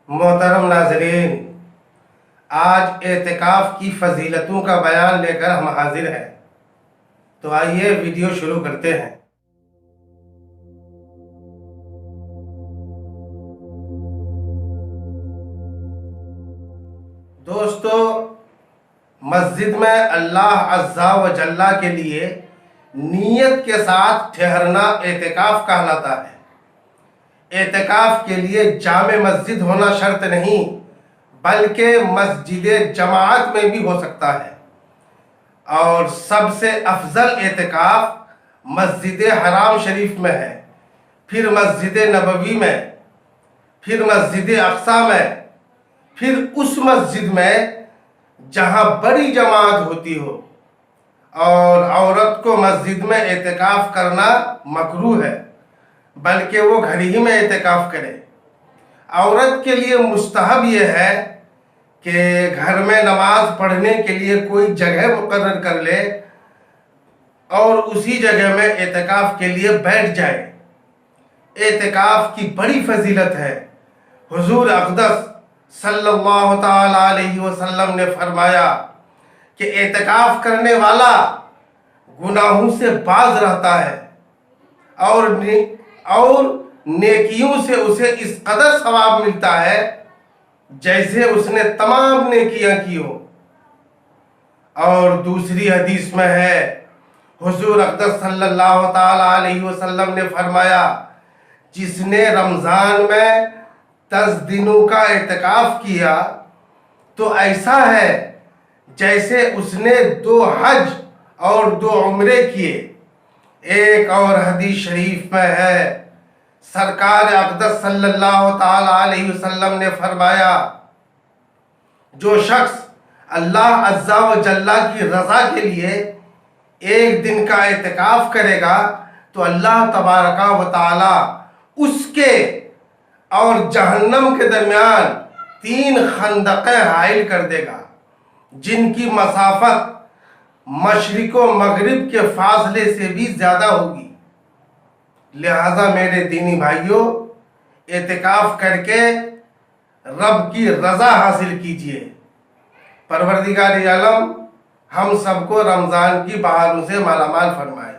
محترم ناظرین، آج اعتکاف کی فضیلتوں کا بیان لے کر ہم حاضر ہیں، تو آئیے ویڈیو شروع کرتے ہیں۔ دوستو، مسجد میں اللہ عز و جل کے لیے نیت کے ساتھ ٹھہرنا اعتکاف کہلاتا ہے۔ اعتکاف کے لیے جامع مسجد ہونا شرط نہیں، بلکہ مسجد جماعت میں بھی ہو سکتا ہے، اور سب سے افضل اعتکاف مسجد حرام شریف میں ہے، پھر مسجد نبوی میں، پھر مسجد اقصی میں، پھر اس مسجد میں جہاں بڑی جماعت ہوتی ہو، اور عورت کو مسجد میں اعتکاف کرنا مکروہ ہے، بلکہ وہ گھر ہی میں اعتکاف کرے۔ عورت کے لیے مستحب یہ ہے کہ گھر میں نماز پڑھنے کے لیے کوئی جگہ مقرر کر لے اور اسی جگہ میں اعتکاف کے لیے بیٹھ جائے۔ اعتکاف کی بڑی فضیلت ہے۔ حضور اقدس صلی اللہ تعالی علیہ وسلم نے فرمایا کہ اعتکاف کرنے والا گناہوں سے باز رہتا ہے اور نیکیوں سے اسے اس قدر ثواب ملتا ہے جیسے اس نے تمام نیکیاں کی ہو۔ اور دوسری حدیث میں ہے، حضور اقدس صلی اللہ تعالی علیہ وسلم نے فرمایا، جس نے رمضان میں 10 دنوں کا اعتکاف کیا تو ایسا ہے جیسے اس نے 2 حج اور 2 عمرے کیے۔ ایک اور حدیث شریف میں ہے، سرکار اقدس صلی اللہ تعالی علیہ وسلم نے فرمایا، جو شخص اللہ عز و جل کی رضا کے لیے 1 دن کا اعتکاف کرے گا تو اللہ تبارک و تعالی اس کے اور جہنم کے درمیان 3 خندقیں حائل کر دے گا، جن کی مسافت مشرق و مغرب کے فاصلے سے بھی زیادہ ہوگی۔ لہذا میرے دینی بھائیوں، اعتکاف کر کے رب کی رضا حاصل کیجئے۔ پروردگار عالم ہم سب کو رمضان کی بہاروں سے مالا مال فرمائے۔